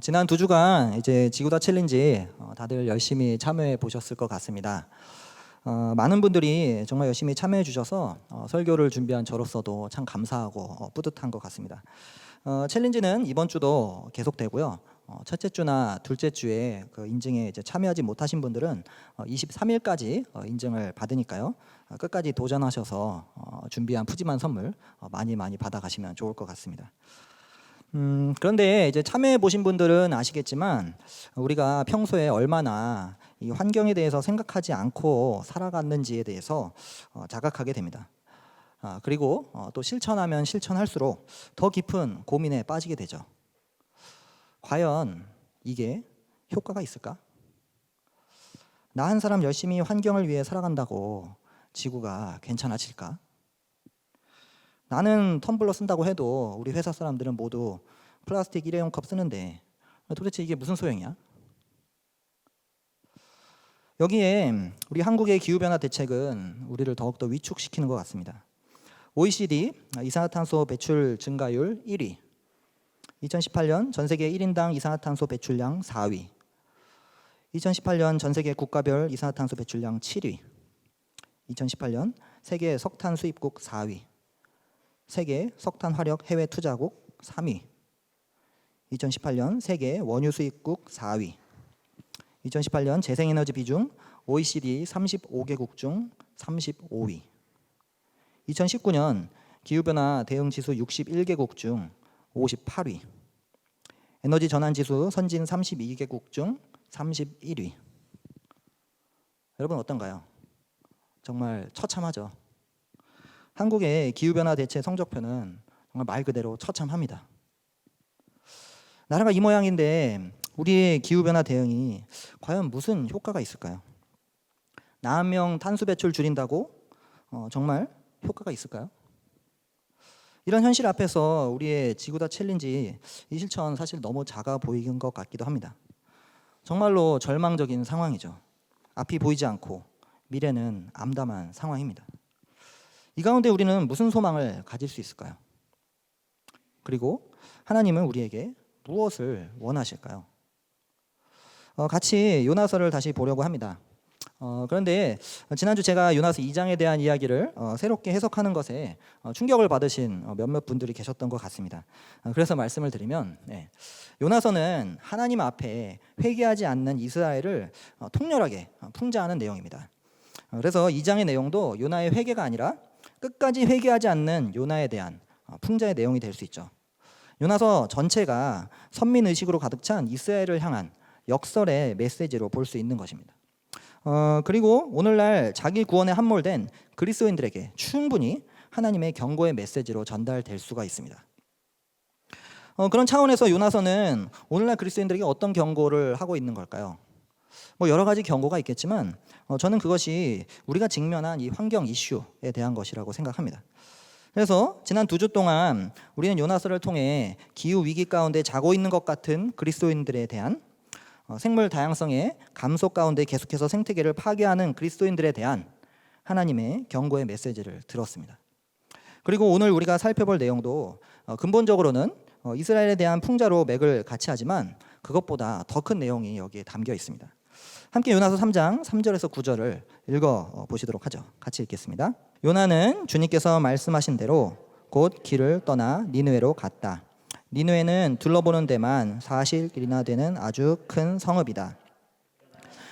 지난 2주간 이제 지구다 챌린지 다들 열심히 참여해 보셨을 것 같습니다. 많은 분들이 정말 열심히 참여해 주셔서 설교를 준비한 저로서도 참 감사하고 뿌듯한 것 같습니다. 챌린지는 이번 주도 계속되고요. 첫째 주나 둘째 주에 그 인증에 이제 참여하지 못하신 분들은 23일까지 인증을 받으니까요. 끝까지 도전하셔서 준비한 푸짐한 선물 많이 받아가시면 좋을 것 같습니다. 그런데 이제 참여해 보신 분들은 아시겠지만 우리가 평소에 얼마나 이 환경에 대해서 생각하지 않고 살아갔는지에 대해서 자각하게 됩니다. 그리고 또 실천하면 실천할수록 더 깊은 고민에 빠지게 되죠. 과연 이게 효과가 있을까? 나 한 사람 열심히 환경을 위해 살아간다고 지구가 괜찮아질까? 나는 텀블러 쓴다고 해도 우리 회사 사람들은 모두 플라스틱 일회용 컵 쓰는데 도대체 이게 무슨 소용이야? 여기에 우리 한국의 기후변화 대책은 우리를 더욱더 위축시키는 것 같습니다. OECD 이산화탄소 배출 증가율 1위, 2018년 전 세계 1인당 이산화탄소 배출량 4위, 2018년 전 세계 국가별 이산화탄소 배출량 7위, 2018년 세계 석탄 수입국 4위, 세계 석탄 화력 해외 투자국 3위, 2018년 세계 원유 수입국 4위, 2018년 재생에너지 비중 OECD 35개국 중 35위, 2019년 기후변화 대응 지수 61개국 중 58위, 에너지 전환 지수 선진 32개국 중 31위. 여러분 어떤가요? 정말 처참하죠. 한국의 기후변화 대책 성적표는 정말 말 그대로 처참합니다. 나라가 이 모양인데 우리의 기후변화 대응이 과연 무슨 효과가 있을까요? 나 한 명 탄소 배출 줄인다고 정말 효과가 있을까요? 이런 현실 앞에서 우리의 지구다 챌린지 이 실천 사실 너무 작아 보이는 것 같기도 합니다. 정말로 절망적인 상황이죠. 앞이 보이지 않고 미래는 암담한 상황입니다. 이 가운데 우리는 무슨 소망을 가질 수 있을까요? 그리고 하나님은 우리에게 무엇을 원하실까요? 같이 요나서를 다시 보려고 합니다. 그런데 지난주 제가 요나서 2장에 대한 이야기를 새롭게 해석하는 것에 충격을 받으신 몇몇 분들이 계셨던 것 같습니다. 그래서 말씀을 드리면 요나서는 하나님 앞에 회개하지 않는 이스라엘을 통렬하게 풍자하는 내용입니다. 그래서 2장의 내용도 요나의 회개가 아니라 끝까지 회개하지 않는 요나에 대한 풍자의 내용이 될 수 있죠. 요나서 전체가 선민의식으로 가득 찬 이스라엘을 향한 역설의 메시지로 볼 수 있는 것입니다. 그리고 오늘날 자기 구원에 함몰된 그리스도인들에게 충분히 하나님의 경고의 메시지로 전달될 수가 있습니다. 그런 차원에서 요나서는 오늘날 그리스도인들에게 어떤 경고를 하고 있는 걸까요? 여러 가지 경고가 있겠지만 저는 그것이 우리가 직면한 이 환경 이슈에 대한 것이라고 생각합니다. 그래서 지난 2주 동안 우리는 요나서를 통해 기후 위기 가운데 자고 있는 것 같은 그리스도인들에 대한 생물 다양성의 감소 가운데 계속해서 생태계를 파괴하는 그리스도인들에 대한 하나님의 경고의 메시지를 들었습니다. 그리고 오늘 우리가 살펴볼 내용도 근본적으로는 이스라엘에 대한 풍자로 맥을 같이 하지만 그것보다 더 큰 내용이 여기에 담겨 있습니다. 함께 요나서 3장 3절에서 9절을 읽어 보시도록 하죠. 같이 읽겠습니다. 요나는 주님께서 말씀하신 대로 곧 길을 떠나 니느웨로 갔다. 니느웨는 둘러보는 데만 40일이나 되는 아주 큰 성읍이다.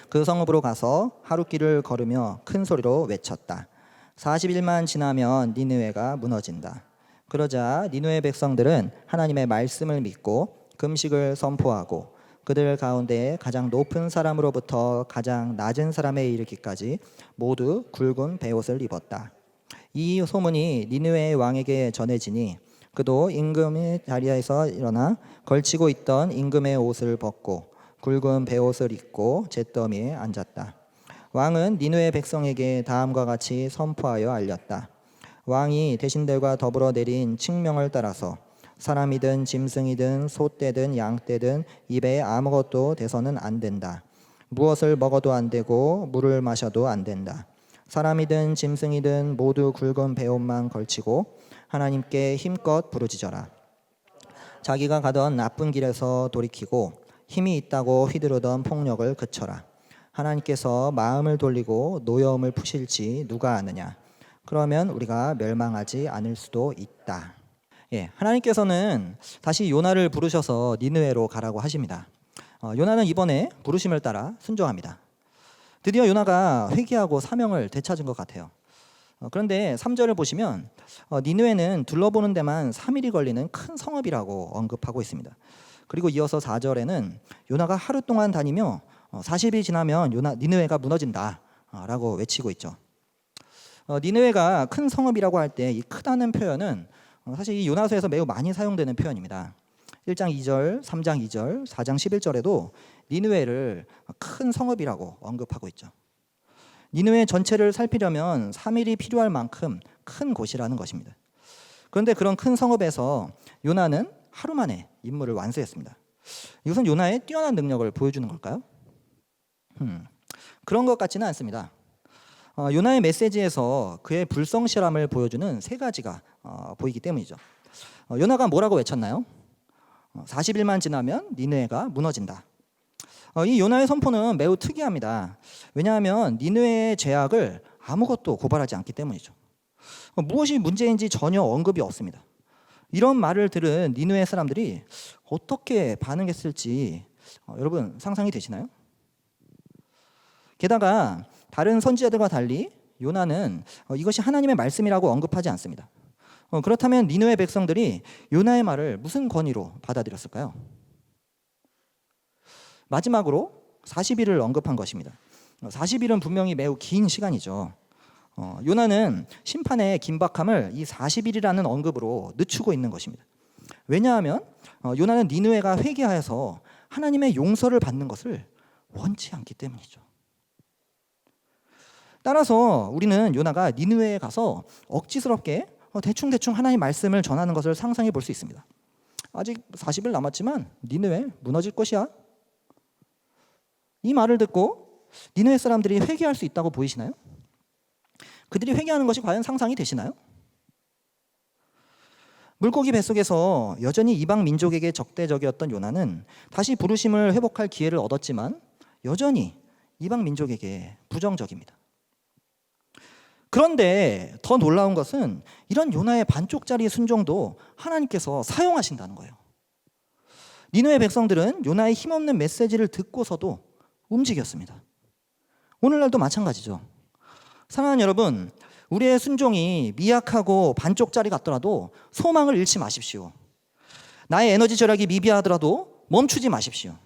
그 성읍으로 가서 하루길을 걸으며 큰 소리로 외쳤다. 40일만 지나면 니느웨가 무너진다. 그러자 니느웨 백성들은 하나님의 말씀을 믿고 금식을 선포하고 그들 가운데 가장 높은 사람으로부터 가장 낮은 사람에 이르기까지 모두 굵은 베옷을 입었다. 이 소문이 니느웨 왕에게 전해지니 그도 임금의 자리에서 일어나 걸치고 있던 임금의 옷을 벗고 굵은 베옷을 입고 잿더미에 앉았다. 왕은 니느웨 백성에게 다음과 같이 선포하여 알렸다. 왕이 대신들과 더불어 내린 칙명을 따라서 사람이든 짐승이든 소떼든 양떼든 입에 아무것도 대서는 안 된다. 무엇을 먹어도 안 되고 물을 마셔도 안 된다. 사람이든 짐승이든 모두 굵은 베옷만 걸치고 하나님께 힘껏 부르짖어라. 자기가 가던 나쁜 길에서 돌이키고 힘이 있다고 휘두르던 폭력을 그쳐라. 하나님께서 마음을 돌리고 노여움을 푸실지 누가 아느냐. 그러면 우리가 멸망하지 않을 수도 있다. 예, 하나님께서는 다시 요나를 부르셔서 니느웨로 가라고 하십니다. 요나는 이번에 부르심을 따라 순종합니다. 드디어 요나가 회개하고 사명을 되찾은 것 같아요. 그런데 3절을 보시면 니느웨는 둘러보는 데만 3일이 걸리는 큰 성읍이라고 언급하고 있습니다. 그리고 이어서 4절에는 요나가 하루 동안 다니며 40일이 지나면 니느웨가 무너진다 라고 외치고 있죠. 니느웨가 큰 성읍이라고 할 때 이 크다는 표현은 사실 이 요나서에서 매우 많이 사용되는 표현입니다. 1장 2절, 3장 2절, 4장 11절에도 니느웨를 큰 성읍이라고 언급하고 있죠. 니느웨 전체를 살피려면 3일이 필요할 만큼 큰 곳이라는 것입니다. 그런데 그런 큰 성읍에서 요나는 하루 만에 임무를 완수했습니다. 이것은 요나의 뛰어난 능력을 보여주는 걸까요? 그런 것 같지는 않습니다. 요나의 메시지에서 그의 불성실함을 보여주는 세 가지가 보이기 때문이죠. 요나가 뭐라고 외쳤나요? 40일만 지나면 니느웨가 무너진다. 이 요나의 선포는 매우 특이합니다. 왜냐하면 니느웨의 죄악을 아무것도 고발하지 않기 때문이죠. 무엇이 문제인지 전혀 언급이 없습니다. 이런 말을 들은 니느웨 사람들이 어떻게 반응했을지 여러분 상상이 되시나요? 게다가 다른 선지자들과 달리 요나는 이것이 하나님의 말씀이라고 언급하지 않습니다. 그렇다면 니느웨 백성들이 요나의 말을 무슨 권위로 받아들였을까요? 마지막으로 40일을 언급한 것입니다. 40일은 분명히 매우 긴 시간이죠. 요나는 심판의 긴박함을 이 40일이라는 언급으로 늦추고 있는 것입니다. 왜냐하면 요나는 니느웨가 회개하여서 하나님의 용서를 받는 것을 원치 않기 때문이죠. 따라서 우리는 요나가 니느웨에 가서 억지스럽게 대충대충 하나님의 말씀을 전하는 것을 상상해 볼 수 있습니다. 아직 40일 남았지만 니느웨 무너질 것이야. 이 말을 듣고 니느웨 사람들이 회개할 수 있다고 보이시나요? 그들이 회개하는 것이 과연 상상이 되시나요? 물고기 뱃속에서 여전히 이방 민족에게 적대적이었던 요나는 다시 부르심을 회복할 기회를 얻었지만 여전히 이방 민족에게 부정적입니다. 그런데 더 놀라운 것은 이런 요나의 반쪽짜리 순종도 하나님께서 사용하신다는 거예요. 니느웨 백성들은 요나의 힘없는 메시지를 듣고서도 움직였습니다. 오늘날도 마찬가지죠. 사랑하는 여러분, 우리의 순종이 미약하고 반쪽짜리 같더라도 소망을 잃지 마십시오. 나의 에너지 절약이 미비하더라도 멈추지 마십시오.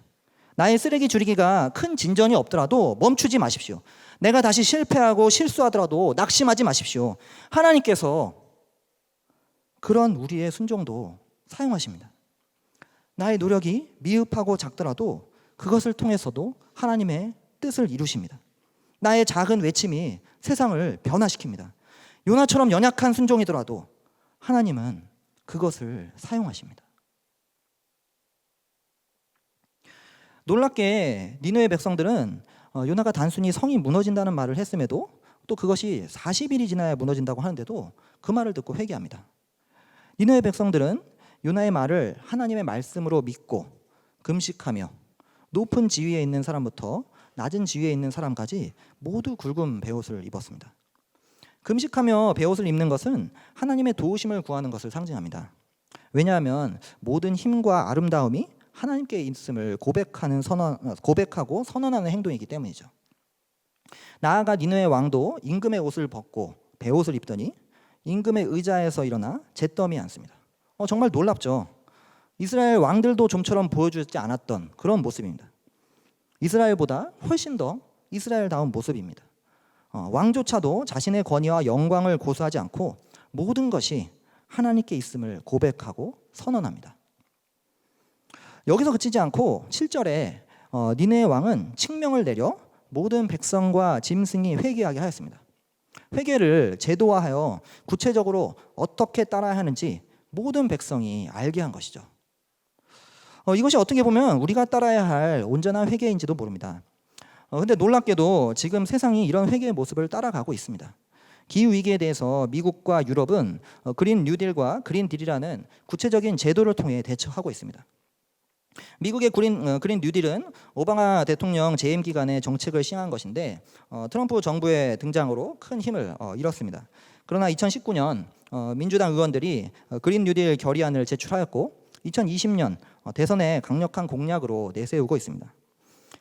나의 쓰레기 줄이기가 큰 진전이 없더라도 멈추지 마십시오. 내가 다시 실패하고 실수하더라도 낙심하지 마십시오. 하나님께서 그런 우리의 순종도 사용하십니다. 나의 노력이 미흡하고 작더라도 그것을 통해서도 하나님의 뜻을 이루십니다. 나의 작은 외침이 세상을 변화시킵니다. 요나처럼 연약한 순종이더라도 하나님은 그것을 사용하십니다. 놀랍게 니느웨 백성들은 요나가 단순히 성이 무너진다는 말을 했음에도 또 그것이 40일이 지나야 무너진다고 하는데도 그 말을 듣고 회개합니다. 니느웨 백성들은 요나의 말을 하나님의 말씀으로 믿고 금식하며 높은 지위에 있는 사람부터 낮은 지위에 있는 사람까지 모두 굵은 베옷을 입었습니다. 금식하며 베옷을 입는 것은 하나님의 도우심을 구하는 것을 상징합니다. 왜냐하면 모든 힘과 아름다움이 하나님께 있음을 고백하고 선언하는 행동이기 때문이죠. 나아가 니느웨 왕도 임금의 옷을 벗고 베옷을 입더니 임금의 의자에서 일어나 잿더미에 앉습니다. 정말 놀랍죠. 이스라엘 왕들도 좀처럼 보여주지 않았던 그런 모습입니다. 이스라엘보다 훨씬 더 이스라엘다운 모습입니다. 왕조차도 자신의 권위와 영광을 고수하지 않고 모든 것이 하나님께 있음을 고백하고 선언합니다. 여기서 그치지 않고 7절에 니느웨 왕은 칙명을 내려 모든 백성과 짐승이 회개하게 하였습니다. 회개를 제도화하여 구체적으로 어떻게 따라야 하는지 모든 백성이 알게 한 것이죠. 이것이 어떻게 보면 우리가 따라야 할 온전한 회개인지도 모릅니다. 그런데 놀랍게도 지금 세상이 이런 회개의 모습을 따라가고 있습니다. 기후 위기에 대해서 미국과 유럽은 그린 뉴딜과 그린 딜이라는 구체적인 제도를 통해 대처하고 있습니다. 미국의 그린 뉴딜은 오바마 대통령 재임 기간에 정책을 시행한 것인데 트럼프 정부의 등장으로 큰 힘을 잃었습니다. 그러나 2019년 민주당 의원들이 그린 뉴딜 결의안을 제출하였고 2020년 대선에 강력한 공약으로 내세우고 있습니다.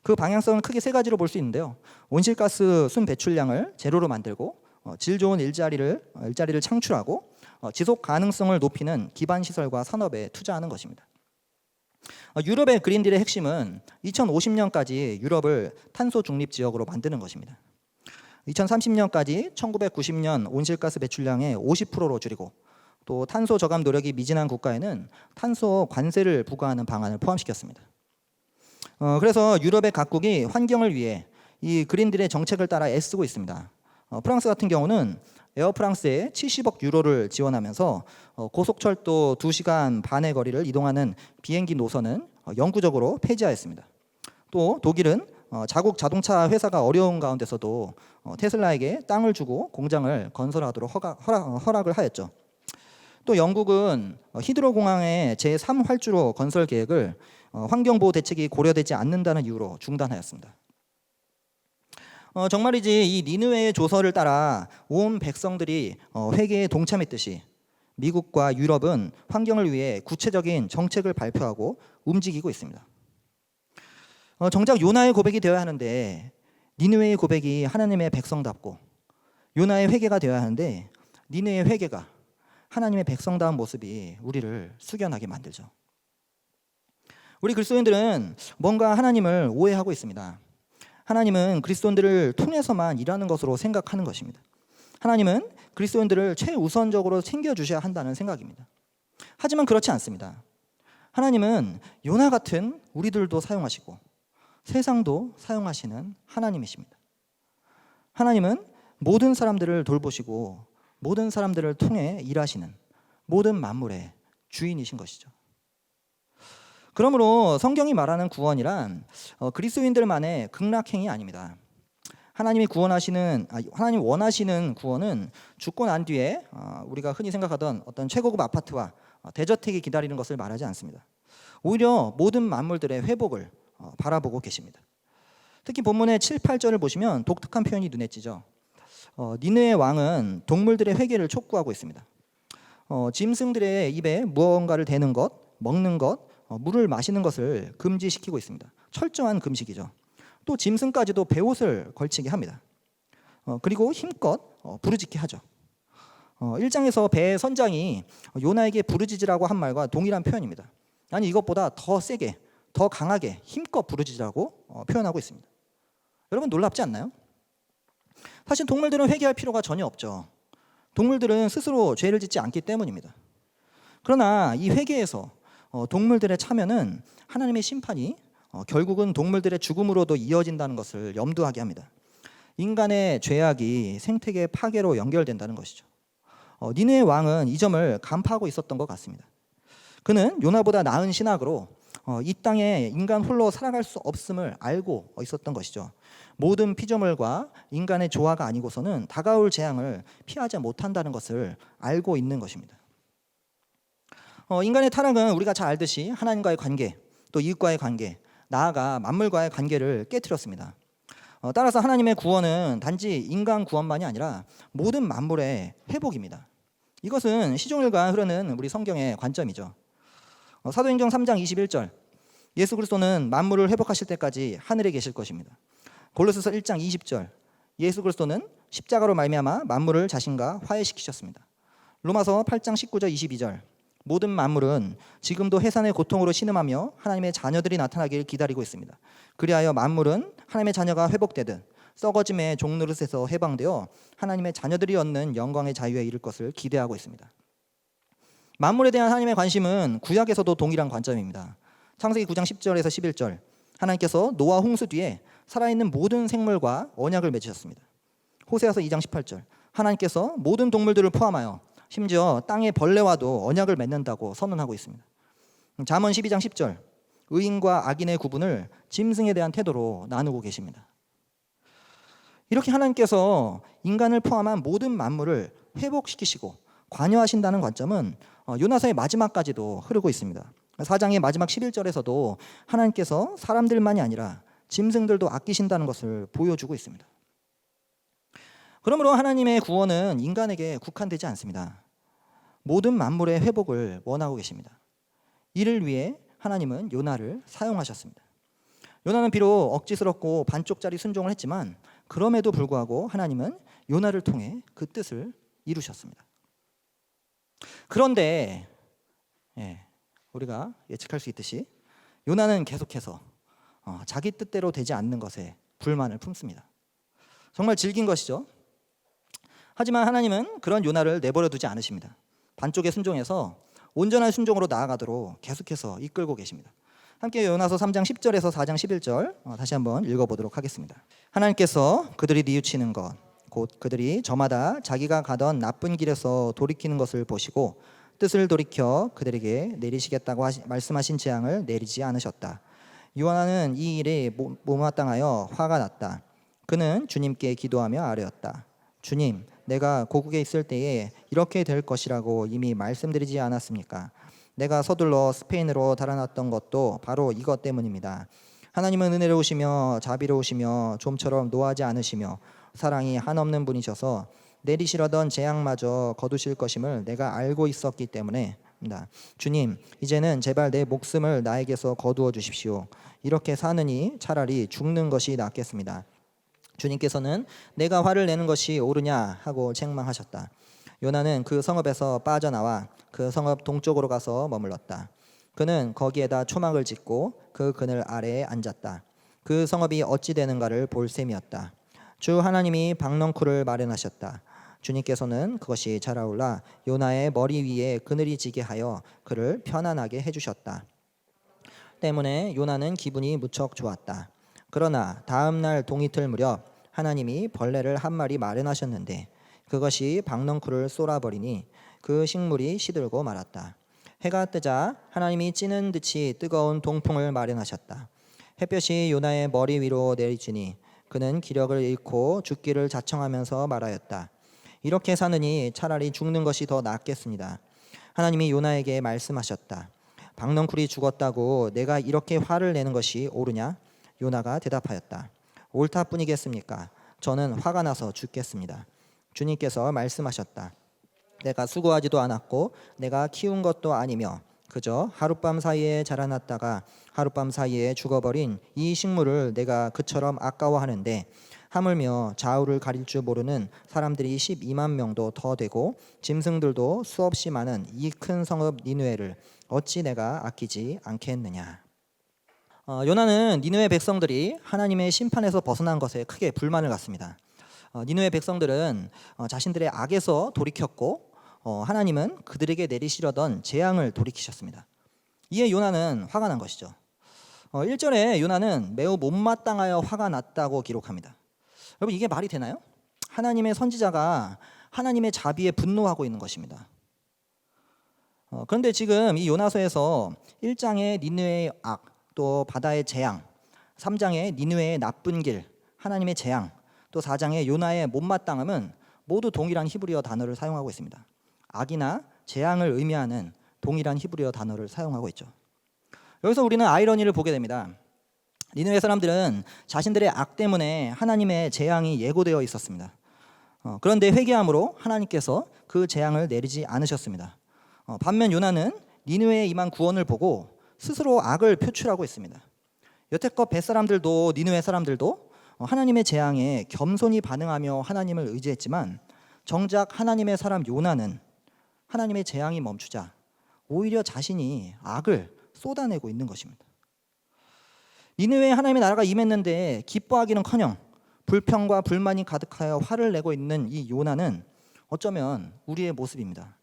그 방향성은 크게 세 가지로 볼 수 있는데요. 온실가스 순 배출량을 제로로 만들고 질 좋은 일자리를 창출하고 지속 가능성을 높이는 기반 시설과 산업에 투자하는 것입니다. 유럽의 그린딜의 핵심은 2050년까지 유럽을 탄소 중립 지역으로 만드는 것입니다. 2030년까지 1990년 온실가스 배출량의 50%로 줄이고 또 탄소 저감 노력이 미진한 국가에는 탄소 관세를 부과하는 방안을 포함시켰습니다. 그래서 유럽의 각국이 환경을 위해 이 그린딜의 정책을 따라 애쓰고 있습니다. 프랑스 같은 경우는 에어프랑스에 70억 유로를 지원하면서 고속철도 2시간 반의 거리를 이동하는 비행기 노선은 영구적으로 폐지하였습니다. 또 독일은 자국 자동차 회사가 어려운 가운데서도 테슬라에게 땅을 주고 공장을 건설하도록 허락을 하였죠. 또 영국은 히드로 공항의 제3활주로 건설 계획을 환경보호 대책이 고려되지 않는다는 이유로 중단하였습니다. 정말이지 이 니느웨의 조서를 따라 온 백성들이 회개에 동참했듯이 미국과 유럽은 환경을 위해 구체적인 정책을 발표하고 움직이고 있습니다. 정작 요나의 고백이 되어야 하는데 니느웨의 고백이 하나님의 백성답고 요나의 회개가 되어야 하는데 니느웨의 회개가 하나님의 백성다운 모습이 우리를 숙연하게 만들죠. 우리 그리스도인들은 뭔가 하나님을 오해하고 있습니다. 하나님은 그리스도인들을 통해서만 일하는 것으로 생각하는 것입니다. 하나님은 그리스도인들을 최우선적으로 챙겨주셔야 한다는 생각입니다. 하지만 그렇지 않습니다. 하나님은 요나 같은 우리들도 사용하시고 세상도 사용하시는 하나님이십니다. 하나님은 모든 사람들을 돌보시고 모든 사람들을 통해 일하시는 모든 만물의 주인이신 것이죠. 그러므로 성경이 말하는 구원이란 그리스도인들만의 극락행이 아닙니다. 하나님 원하시는 구원은 죽고 난 뒤에 우리가 흔히 생각하던 어떤 최고급 아파트와 대저택이 기다리는 것을 말하지 않습니다. 오히려 모든 만물들의 회복을 바라보고 계십니다. 특히 본문의 7, 8절을 보시면 독특한 표현이 눈에 띄죠. 니느웨의 왕은 동물들의 회개를 촉구하고 있습니다. 짐승들의 입에 무언가를 대는 것, 먹는 것, 물을 마시는 것을 금지시키고 있습니다. 철저한 금식이죠. 또 짐승까지도 베옷을 걸치게 합니다. 그리고 힘껏 부르짖게 하죠. 1장에서 배 선장이 요나에게 부르짖으라고 한 말과 동일한 표현입니다. 아니 이것보다 더 세게, 더 강하게 힘껏 부르짖으라고 표현하고 있습니다. 여러분 놀랍지 않나요? 사실 동물들은 회개할 필요가 전혀 없죠. 동물들은 스스로 죄를 짓지 않기 때문입니다. 그러나 이 회개에서 동물들의 참여는 하나님의 심판이 결국은 동물들의 죽음으로도 이어진다는 것을 염두하게 합니다. 인간의 죄악이 생태계 파괴로 연결된다는 것이죠. 니느웨 왕은 이 점을 간파하고 있었던 것 같습니다. 그는 요나보다 나은 신학으로 이 땅에 인간 홀로 살아갈 수 없음을 알고 있었던 것이죠. 모든 피조물과 인간의 조화가 아니고서는 다가올 재앙을 피하지 못한다는 것을 알고 있는 것입니다. 인간의 타락은 우리가 잘 알듯이 하나님과의 관계, 또 이웃과의 관계, 나아가 만물과의 관계를 깨트렸습니다. 따라서 하나님의 구원은 단지 인간 구원만이 아니라 모든 만물의 회복입니다. 이것은 시종일관 흐르는 우리 성경의 관점이죠. 사도행전 3장 21절, 예수 그리스도는 만물을 회복하실 때까지 하늘에 계실 것입니다. 골로새서 1장 20절, 예수 그리스도는 십자가로 말미암아 만물을 자신과 화해시키셨습니다. 로마서 8장 19절 22절, 모든 만물은 지금도 해산의 고통으로 신음하며 하나님의 자녀들이 나타나기를 기다리고 있습니다. 그리하여 만물은 하나님의 자녀가 회복되듯 썩어짐의 종노릇에서 해방되어 하나님의 자녀들이 얻는 영광의 자유에 이를 것을 기대하고 있습니다. 만물에 대한 하나님의 관심은 구약에서도 동일한 관점입니다. 창세기 9장 10절에서 11절, 하나님께서 노아 홍수 뒤에 살아있는 모든 생물과 언약을 맺으셨습니다. 호세아서 2장 18절, 하나님께서 모든 동물들을 포함하여 심지어 땅의 벌레와도 언약을 맺는다고 선언하고 있습니다. 잠언 12장 10절, 의인과 악인의 구분을 짐승에 대한 태도로 나누고 계십니다. 이렇게 하나님께서 인간을 포함한 모든 만물을 회복시키시고 관여하신다는 관점은 요나서의 마지막까지도 흐르고 있습니다. 4장의 마지막 11절에서도 하나님께서 사람들만이 아니라 짐승들도 아끼신다는 것을 보여주고 있습니다. 그러므로 하나님의 구원은 인간에게 국한되지 않습니다. 모든 만물의 회복을 원하고 계십니다. 이를 위해 하나님은 요나를 사용하셨습니다. 요나는 비록 억지스럽고 반쪽짜리 순종을 했지만 그럼에도 불구하고 하나님은 요나를 통해 그 뜻을 이루셨습니다. 그런데 우리가 예측할 수 있듯이 요나는 계속해서 자기 뜻대로 되지 않는 것에 불만을 품습니다. 정말 질긴 것이죠. 하지만 하나님은 그런 요나를 내버려 두지 않으십니다. 반쪽의 순종에서 온전한 순종으로 나아가도록 계속해서 이끌고 계십니다. 함께 요나서 3장 10절에서 4장 11절 다시 한번 읽어보도록 하겠습니다. 하나님께서 그들이 뉘우치는 것 곧 그들이 저마다 자기가 가던 나쁜 길에서 돌이키는 것을 보시고 뜻을 돌이켜 그들에게 내리시겠다고 말씀하신 재앙을 내리지 않으셨다. 요나는 이 일에 못마땅하여 화가 났다. 그는 주님께 기도하며 아뢰었다. 주님, 내가 고국에 있을 때에 이렇게 될 것이라고 이미 말씀드리지 않았습니까? 내가 서둘러 스페인으로 달아났던 것도 바로 이것 때문입니다. 하나님은 은혜로우시며 자비로우시며 좀처럼 노하지 않으시며 사랑이 한없는 분이셔서 내리시려던 재앙마저 거두실 것임을 내가 알고 있었기 때문에입니다. 주님, 이제는 제발 내 목숨을 나에게서 거두어 주십시오. 이렇게 사느니 차라리 죽는 것이 낫겠습니다. 주님께서는 내가 화를 내는 것이 옳으냐 하고 책망하셨다. 요나는 그 성읍에서 빠져나와 그 성읍 동쪽으로 가서 머물렀다. 그는 거기에다 초막을 짓고 그 그늘 아래에 앉았다. 그 성읍이 어찌 되는가를 볼 셈이었다. 주 하나님이 박넝쿨을 마련하셨다. 주님께서는 그것이 자라올라 요나의 머리 위에 그늘이 지게 하여 그를 편안하게 해주셨다. 때문에 요나는 기분이 무척 좋았다. 그러나 다음 날 동이틀 무렵 하나님이 벌레를 한 마리 마련하셨는데 그것이 박넝쿨을 쏘아버리니 그 식물이 시들고 말았다. 해가 뜨자 하나님이 찌는 듯이 뜨거운 동풍을 마련하셨다. 햇볕이 요나의 머리 위로 내리치니 그는 기력을 잃고 죽기를 자청하면서 말하였다. 이렇게 사느니 차라리 죽는 것이 더 낫겠습니다. 하나님이 요나에게 말씀하셨다. 박넝쿨이 죽었다고 내가 이렇게 화를 내는 것이 옳으냐? 요나가 대답하였다. 옳다뿐이겠습니까? 저는 화가 나서 죽겠습니다. 주님께서 말씀하셨다. 내가 수고하지도 않았고 내가 키운 것도 아니며 그저 하룻밤 사이에 자라났다가 하룻밤 사이에 죽어버린 이 식물을 내가 그처럼 아까워하는데 하물며 좌우를 가릴 줄 모르는 사람들이 12만 명도 더 되고 짐승들도 수없이 많은 이 큰 성읍 니느웨를 어찌 내가 아끼지 않겠느냐. 요나는 니느웨 백성들이 하나님의 심판에서 벗어난 것에 크게 불만을 갖습니다. 니느웨 백성들은 자신들의 악에서 돌이켰고 하나님은 그들에게 내리시려던 재앙을 돌이키셨습니다. 이에 요나는 화가 난 것이죠. 1절에 요나는 매우 못마땅하여 화가 났다고 기록합니다. 여러분, 이게 말이 되나요? 하나님의 선지자가 하나님의 자비에 분노하고 있는 것입니다. 그런데 지금 이 요나서에서 1장의 니느웨의 악, 또 바다의 재앙, 3장의 니느웨의 나쁜 길, 하나님의 재앙, 또 4장의 요나의 못마땅함은 모두 동일한 히브리어 단어를 사용하고 있습니다. 악이나 재앙을 의미하는 동일한 히브리어 단어를 사용하고 있죠. 여기서 우리는 아이러니를 보게 됩니다. 니느웨 사람들은 자신들의 악 때문에 하나님의 재앙이 예고되어 있었습니다. 그런데 회개함으로 하나님께서 그 재앙을 내리지 않으셨습니다. 반면 요나는 니느웨에 임한 구원을 보고 스스로 악을 표출하고 있습니다. 여태껏 벳사람들도 니느웨 사람들도 하나님의 재앙에 겸손히 반응하며 하나님을 의지했지만 정작 하나님의 사람 요나는 하나님의 재앙이 멈추자 오히려 자신이 악을 쏟아내고 있는 것입니다. 니느웨에 하나님의 나라가 임했는데 기뻐하기는커녕 불평과 불만이 가득하여 화를 내고 있는 이 요나는 어쩌면 우리의 모습입니다.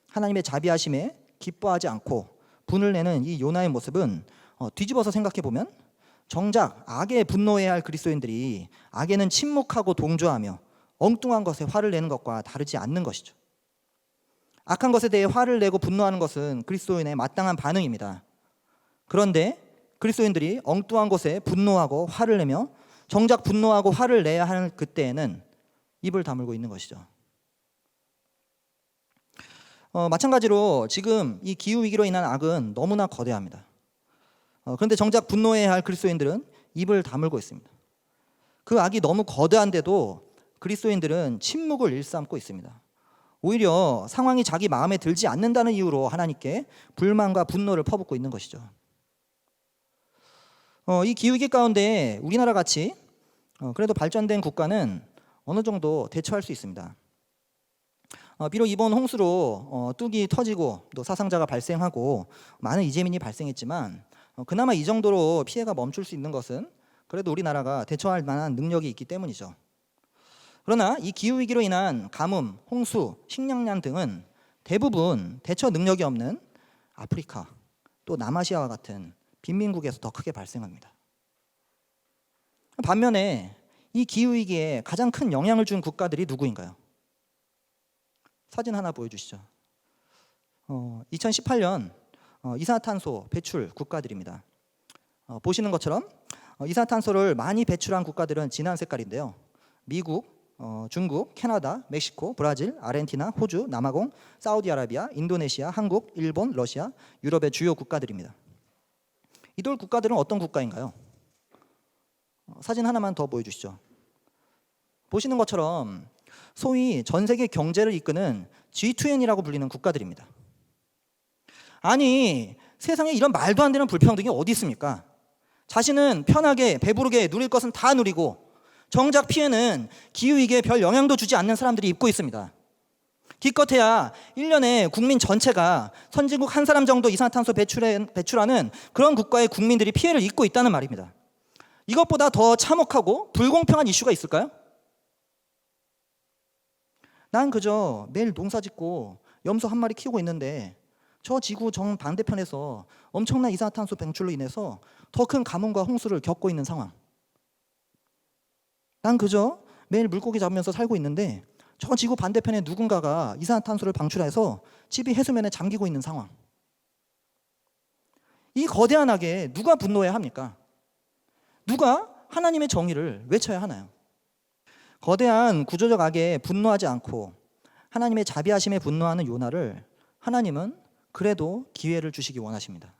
하나님의 자비하심에 기뻐하지 않고 분을 내는 이 요나의 모습은 뒤집어서 생각해 보면 정작 악에 분노해야 할 그리스도인들이 악에는 침묵하고 동조하며 엉뚱한 것에 화를 내는 것과 다르지 않는 것이죠. 악한 것에 대해 화를 내고 분노하는 것은 그리스도인의 마땅한 반응입니다. 그런데 그리스도인들이 엉뚱한 것에 분노하고 화를 내며 정작 분노하고 화를 내야 하는 그때에는 입을 다물고 있는 것이죠. 마찬가지로 지금 이 기후위기로 인한 악은 너무나 거대합니다. 그런데 정작 분노해야 할 그리스도인들은 입을 다물고 있습니다. 그 악이 너무 거대한데도 그리스도인들은 침묵을 일삼고 있습니다. 오히려 상황이 자기 마음에 들지 않는다는 이유로 하나님께 불만과 분노를 퍼붓고 있는 것이죠. 이 기후위기 가운데 우리나라 같이 그래도 발전된 국가는 어느 정도 대처할 수 있습니다. 비록 이번 홍수로 뚝이 터지고 또 사상자가 발생하고 많은 이재민이 발생했지만 그나마 이 정도로 피해가 멈출 수 있는 것은 그래도 우리나라가 대처할 만한 능력이 있기 때문이죠. 그러나 이 기후위기로 인한 가뭄, 홍수, 식량난 등은 대부분 대처 능력이 없는 아프리카 또 남아시아와 같은 빈민국에서 더 크게 발생합니다. 반면에 이 기후위기에 가장 큰 영향을 준 국가들이 누구인가요? 사진 하나 보여주시죠. 2018년 이산화탄소 배출 국가들입니다. 보시는 것처럼 이산화탄소를 많이 배출한 국가들은 진한 색깔인데요. 미국, 중국, 캐나다, 멕시코, 브라질, 아르헨티나, 호주, 남아공, 사우디아라비아, 인도네시아, 한국, 일본, 러시아, 유럽의 주요 국가들입니다. 이들 국가들은 어떤 국가인가요? 사진 하나만 더 보여주시죠. 보시는 것처럼 소위 전 세계 경제를 이끄는 G20이라고 불리는 국가들입니다. 아니, 세상에 이런 말도 안 되는 불평등이 어디 있습니까? 자신은 편하게 배부르게 누릴 것은 다 누리고 정작 피해는 기후위기에 별 영향도 주지 않는 사람들이 입고 있습니다. 기껏해야 1년에 국민 전체가 선진국 한 사람 정도 이산화탄소 배출하는 그런 국가의 국민들이 피해를 입고 있다는 말입니다. 이것보다 더 참혹하고 불공평한 이슈가 있을까요? 난 그저 매일 농사 짓고 염소 한 마리 키우고 있는데 저 지구 정반대편에서 엄청난 이산화탄소 배출로 인해서 더 큰 가뭄과 홍수를 겪고 있는 상황. 난 그저 매일 물고기 잡으면서 살고 있는데 저 지구 반대편에 누군가가 이산화탄소를 방출해서 집이 해수면에 잠기고 있는 상황. 이 거대한 악에 누가 분노해야 합니까? 누가 하나님의 정의를 외쳐야 하나요? 거대한 구조적 악에 분노하지 않고 하나님의 자비하심에 분노하는 요나를 하나님은 그래도 기회를 주시기 원하십니다.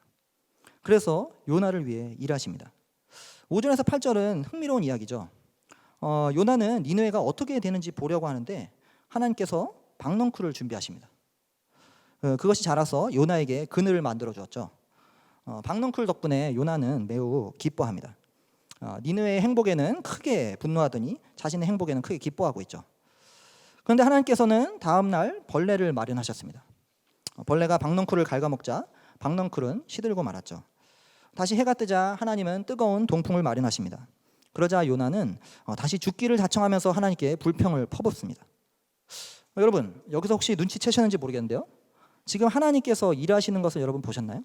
그래서 요나를 위해 일하십니다. 5절에서 8절은 흥미로운 이야기죠. 요나는 니느웨가 어떻게 되는지 보려고 하는데 하나님께서 박넝쿨을 준비하십니다. 그것이 자라서 요나에게 그늘을 만들어 주었죠. 박넝쿨 덕분에 요나는 매우 기뻐합니다. 니느웨의 행복에는 크게 분노하더니 자신의 행복에는 크게 기뻐하고 있죠. 그런데 하나님께서는 다음 날 벌레를 마련하셨습니다. 벌레가 박넝쿨을 갉아먹자 박넝쿨은 시들고 말았죠. 다시 해가 뜨자 하나님은 뜨거운 동풍을 마련하십니다. 그러자 요나는 다시 죽기를 자청하면서 하나님께 불평을 퍼붓습니다. 여러분, 여기서 혹시 눈치채셨는지 모르겠는데요. 지금 하나님께서 일하시는 것을 여러분 보셨나요?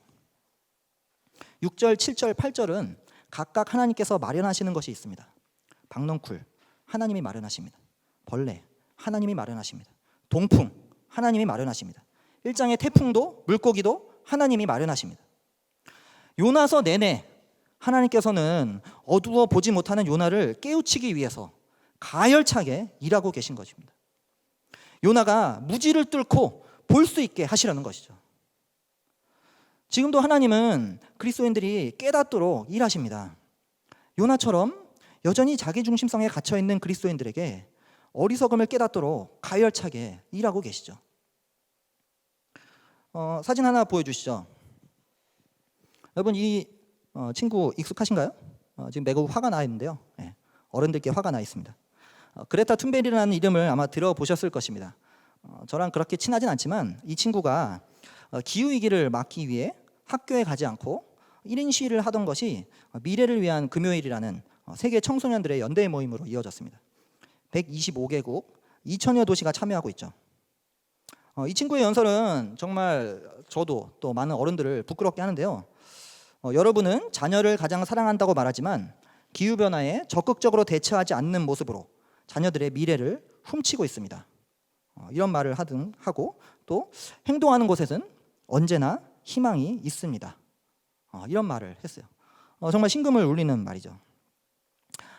6절, 7절, 8절은 각각 하나님께서 마련하시는 것이 있습니다. 박넝쿨, 하나님이 마련하십니다. 벌레, 하나님이 마련하십니다. 동풍, 하나님이 마련하십니다. 1장의 태풍도 물고기도 하나님이 마련하십니다. 요나서 내내 하나님께서는 어두워 보지 못하는 요나를 깨우치기 위해서 가열차게 일하고 계신 것입니다. 요나가 무지를 뚫고 볼 수 있게 하시려는 것이죠. 지금도 하나님은 그리스도인들이 깨닫도록 일하십니다. 요나처럼 여전히 자기중심성에 갇혀있는 그리스도인들에게 어리석음을 깨닫도록 가열차게 일하고 계시죠. 사진 하나 보여주시죠. 여러분, 이 친구 익숙하신가요? 지금 매우 화가 나 있는데요. 네, 어른들께 화가 나 있습니다. 그레타 툰베리라는 이름을 아마 들어보셨을 것입니다. 저랑 그렇게 친하진 않지만 이 친구가 기후위기를 막기 위해 학교에 가지 않고 1인 시위를 하던 것이 미래를 위한 금요일이라는 세계 청소년들의 연대 모임으로 이어졌습니다. 125개국 2천여 도시가 참여하고 있죠. 이 친구의 연설은 정말 저도 또 많은 어른들을 부끄럽게 하는데요. 여러분은 자녀를 가장 사랑한다고 말하지만 기후변화에 적극적으로 대처하지 않는 모습으로 자녀들의 미래를 훔치고 있습니다. 이런 말을 하고 또 행동하는 곳에는 언제나 희망이 있습니다. 이런 말을 했어요. 정말 심금을 울리는 말이죠.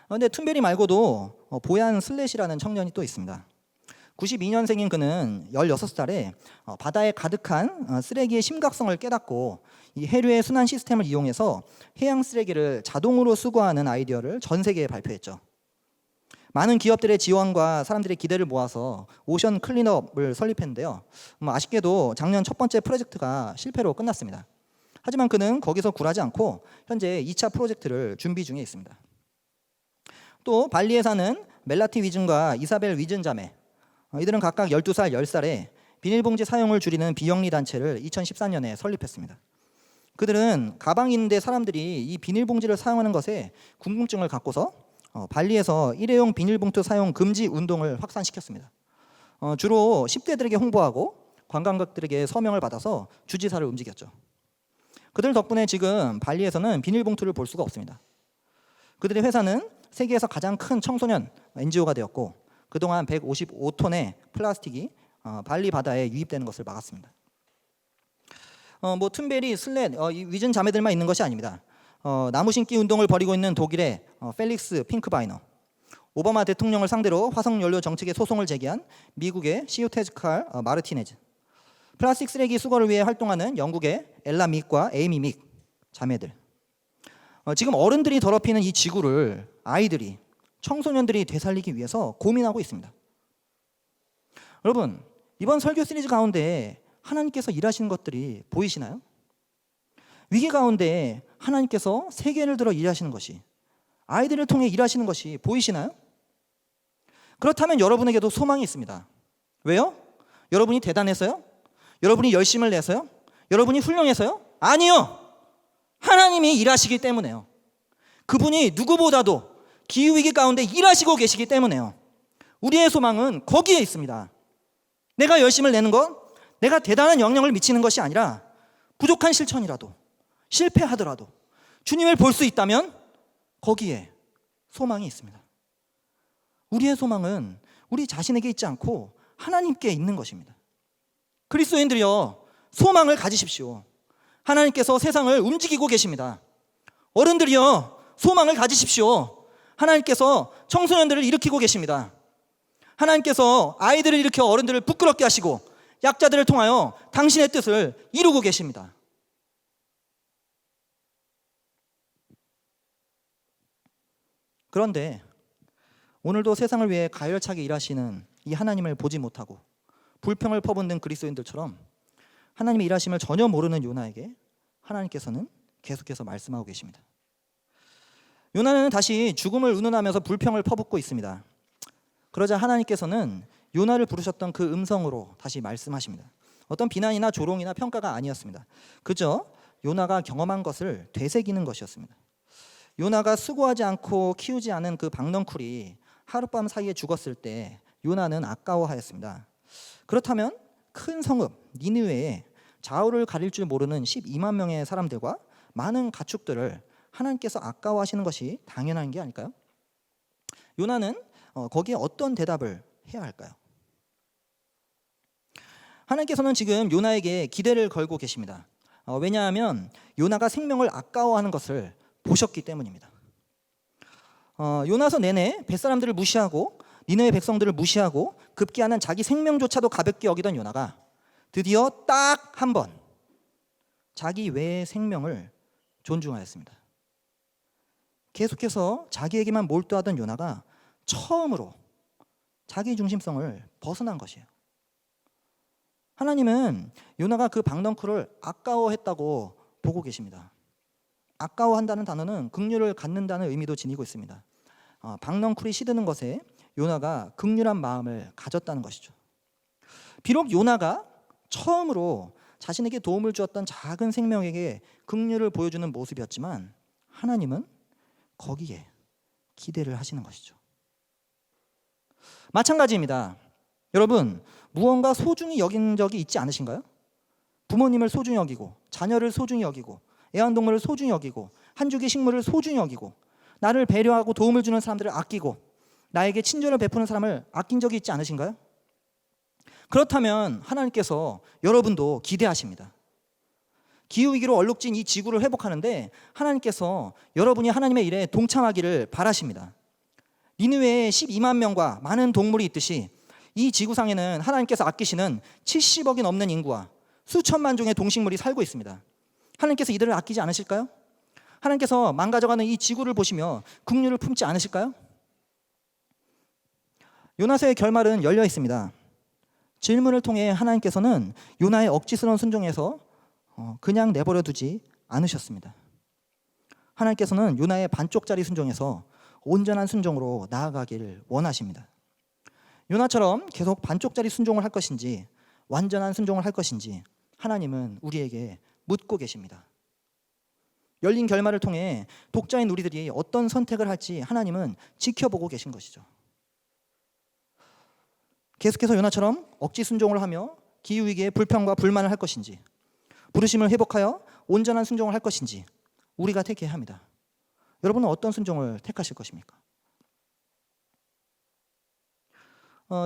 근데 툰베리 말고도 보얀 슬렛이라는 청년이 또 있습니다. 92년생인 그는 16살에 바다에 가득한 쓰레기의 심각성을 깨닫고 이 해류의 순환 시스템을 이용해서 해양 쓰레기를 자동으로 수거하는 아이디어를 전 세계에 발표했죠. 많은 기업들의 지원과 사람들의 기대를 모아서 오션 클린업을 설립했는데요. 아쉽게도 작년 첫 번째 프로젝트가 실패로 끝났습니다. 하지만 그는 거기서 굴하지 않고 현재 2차 프로젝트를 준비 중에 있습니다. 또 발리에 사는 멜라티 위즌과 이사벨 위즌 자매, 이들은 각각 12살, 10살에 비닐봉지 사용을 줄이는 비영리 단체를 2014년에 설립했습니다. 그들은 가방이 있는데 사람들이 이 비닐봉지를 사용하는 것에 궁금증을 갖고서 발리에서 일회용 비닐봉투 사용 금지 운동을 확산시켰습니다. 주로 10대들에게 홍보하고 관광객들에게 서명을 받아서 주지사를 움직였죠. 그들 덕분에 지금 발리에서는 비닐봉투를 볼 수가 없습니다. 그들의 회사는 세계에서 가장 큰 청소년 NGO가 되었고 그동안 155톤의 플라스틱이 발리 바다에 유입되는 것을 막았습니다. 툰베리, 슬렛, 위즌 자매들만 있는 것이 아닙니다. 나무 심기 운동을 벌이고 있는 독일의 펠릭스 핑크바이너, 오바마 대통령을 상대로 화석연료 정책에 소송을 제기한 미국의 시우테즈칼 마르티네즈, 플라스틱 쓰레기 수거를 위해 활동하는 영국의 엘라 믹과 에이미 믹 자매들. 지금 어른들이 더럽히는 이 지구를 아이들이, 청소년들이 되살리기 위해서 고민하고 있습니다. 여러분, 이번 설교 시리즈 가운데 하나님께서 일하시는 것들이 보이시나요? 위기 가운데 하나님께서 세계를 들어 일하시는 것이, 아이들을 통해 일하시는 것이 보이시나요? 그렇다면 여러분에게도 소망이 있습니다. 왜요? 여러분이 대단해서요? 여러분이 열심을 내서요? 여러분이 훌륭해서요? 아니요. 하나님이 일하시기 때문에요. 그분이 누구보다도 기후위기 가운데 일하시고 계시기 때문에요. 우리의 소망은 거기에 있습니다. 내가 열심을 내는 것, 내가 대단한 영향을 미치는 것이 아니라 부족한 실천이라도, 실패하더라도 주님을 볼 수 있다면 거기에 소망이 있습니다. 우리의 소망은 우리 자신에게 있지 않고 하나님께 있는 것입니다. 그리스도인들이여, 소망을 가지십시오. 하나님께서 세상을 움직이고 계십니다. 어른들이여, 소망을 가지십시오. 하나님께서 청소년들을 일으키고 계십니다. 하나님께서 아이들을 일으켜 어른들을 부끄럽게 하시고 약자들을 통하여 당신의 뜻을 이루고 계십니다. 그런데 오늘도 세상을 위해 가열차게 일하시는 이 하나님을 보지 못하고 불평을 퍼붓는 그리스도인들처럼 하나님의 일하심을 전혀 모르는 요나에게 하나님께서는 계속해서 말씀하고 계십니다. 요나는 다시 죽음을 운운하면서 불평을 퍼붓고 있습니다. 그러자 하나님께서는 요나를 부르셨던 그 음성으로 다시 말씀하십니다. 어떤 비난이나 조롱이나 평가가 아니었습니다. 그저 요나가 경험한 것을 되새기는 것이었습니다. 요나가 수고하지 않고 키우지 않은 그 박넝쿨이 하룻밤 사이에 죽었을 때 요나는 아까워하였습니다. 그렇다면 큰 성읍 니느웨에 좌우를 가릴 줄 모르는 12만 명의 사람들과 많은 가축들을 하나님께서 아까워하시는 것이 당연한 게 아닐까요? 요나는 거기에 어떤 대답을 해야 할까요? 하나님께서는 지금 요나에게 기대를 걸고 계십니다. 왜냐하면 요나가 생명을 아까워하는 것을 보셨기 때문입니다. 요나서 내내 뱃사람들을 무시하고 니느웨 백성들을 무시하고 급기야는 자기 생명조차도 가볍게 여기던 요나가 드디어 딱 한 번 자기 외의 생명을 존중하였습니다. 계속해서 자기에게만 몰두하던 요나가 처음으로 자기 중심성을 벗어난 것이에요. 하나님은 요나가 그 박넝쿨을 아까워했다고 보고 계십니다. 아까워한다는 단어는 긍휼을 갖는다는 의미도 지니고 있습니다. 박넝쿨이 시드는 것에 요나가 긍휼한 마음을 가졌다는 것이죠. 비록 요나가 처음으로 자신에게 도움을 주었던 작은 생명에게 긍휼을 보여주는 모습이었지만 하나님은 거기에 기대를 하시는 것이죠. 마찬가지입니다. 여러분, 무언가 소중히 여긴 적이 있지 않으신가요? 부모님을 소중히 여기고, 자녀를 소중히 여기고, 애완동물을 소중히 여기고, 한 주기 식물을 소중히 여기고, 나를 배려하고 도움을 주는 사람들을 아끼고, 나에게 친절을 베푸는 사람을 아낀 적이 있지 않으신가요? 그렇다면 하나님께서 여러분도 기대하십니다. 기후위기로 얼룩진 이 지구를 회복하는데 하나님께서 여러분이 하나님의 일에 동참하기를 바라십니다. 니느웨에 12만 명과 많은 동물이 있듯이 이 지구상에는 하나님께서 아끼시는 70억이 넘는 인구와 수천만 종의 동식물이 살고 있습니다. 하나님께서 이들을 아끼지 않으실까요? 하나님께서 망가져가는 이 지구를 보시며 긍휼을 품지 않으실까요? 요나서의 결말은 열려 있습니다. 질문을 통해 하나님께서는 요나의 억지스러운 순종에서 그냥 내버려 두지 않으셨습니다. 하나님께서는 요나의 반쪽짜리 순종에서 온전한 순종으로 나아가길 원하십니다. 요나처럼 계속 반쪽짜리 순종을 할 것인지 완전한 순종을 할 것인지 하나님은 우리에게 묻고 계십니다. 열린 결말을 통해 독자인 우리들이 어떤 선택을 할지 하나님은 지켜보고 계신 것이죠. 계속해서 요나처럼 억지 순종을 하며 기후위기에 불평과 불만을 할 것인지 부르심을 회복하여 온전한 순종을 할 것인지 우리가 택해야 합니다. 여러분은 어떤 순종을 택하실 것입니까?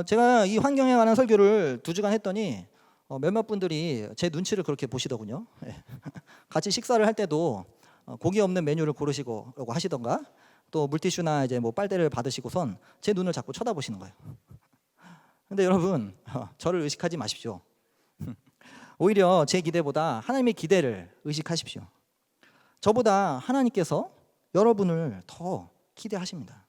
제가 이 환경에 관한 설교를 2주간 했더니 몇몇 분들이 제 눈치를 그렇게 보시더군요. 같이 식사를 할 때도 고기 없는 메뉴를 고르시고 하시던가 또 물티슈나 이제 뭐 빨대를 받으시고선 제 눈을 자꾸 쳐다보시는 거예요. 근데 여러분 저를 의식하지 마십시오. 오히려 제 기대보다 하나님의 기대를 의식하십시오. 저보다 하나님께서 여러분을 더 기대하십니다.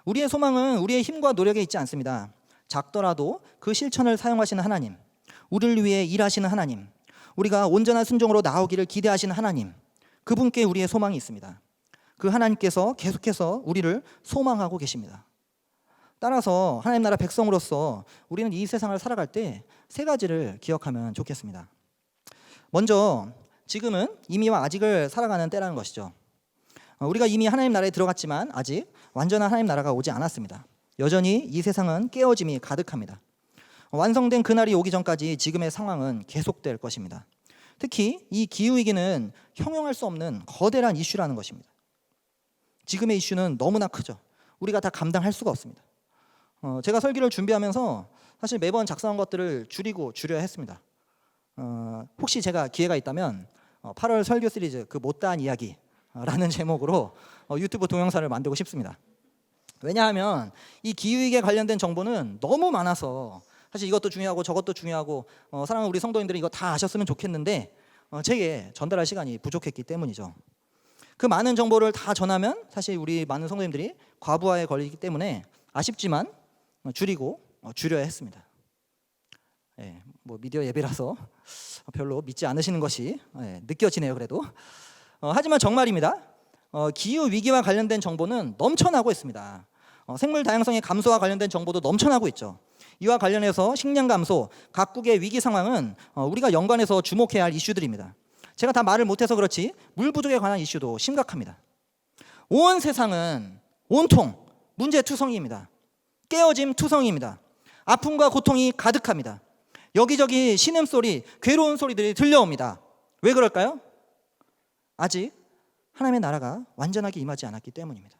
우리의 소망은 우리의 힘과 노력에 있지 않습니다. 작더라도 그 실천을 사용하시는 하나님, 우리를 위해 일하시는 하나님, 우리가 온전한 순종으로 나오기를 기대하시는 하나님, 그분께 우리의 소망이 있습니다. 그 하나님께서 계속해서 우리를 소망하고 계십니다. 따라서 하나님 나라 백성으로서 우리는 이 세상을 살아갈 때 3가지를 기억하면 좋겠습니다. 먼저 지금은 이미와 아직을 살아가는 때라는 것이죠. 우리가 이미 하나님 나라에 들어갔지만 아직 완전한 하나님 나라가 오지 않았습니다. 여전히 이 세상은 깨어짐이 가득합니다. 완성된 그날이 오기 전까지 지금의 상황은 계속될 것입니다. 특히 이 기후위기는 형용할 수 없는 거대한 이슈라는 것입니다. 지금의 이슈는 너무나 크죠. 우리가 다 감당할 수가 없습니다. 제가 설교를 준비하면서 사실 매번 작성한 것들을 줄여야 했습니다. 혹시 제가 기회가 있다면 8월 설교 시리즈 그 못다한 이야기라는 제목으로 유튜브 동영상을 만들고 싶습니다. 왜냐하면 이 기후위기에 관련된 정보는 너무 많아서 사실 이것도 중요하고 저것도 중요하고 사랑하는 우리 성도님들이 이거 다 아셨으면 좋겠는데 제게 전달할 시간이 부족했기 때문이죠. 그 많은 정보를 다 전하면 사실 우리 많은 성도님들이 과부하에 걸리기 때문에 아쉽지만 줄여야 했습니다. 뭐 미디어 예배라서 별로 믿지 않으시는 것이 느껴지네요. 그래도 하지만 정말입니다. 기후 위기와 관련된 정보는 넘쳐나고 있습니다. 생물 다양성의 감소와 관련된 정보도 넘쳐나고 있죠. 이와 관련해서 식량 감소, 각국의 위기 상황은 우리가 연관해서 주목해야 할 이슈들입니다. 제가 다 말을 못해서 그렇지 물 부족에 관한 이슈도 심각합니다. 온 세상은 온통 문제투성이입니다. 깨어짐 투성이입니다. 아픔과 고통이 가득합니다. 여기저기 신음소리, 괴로운 소리들이 들려옵니다. 왜 그럴까요? 아직 하나님의 나라가 완전하게 임하지 않았기 때문입니다.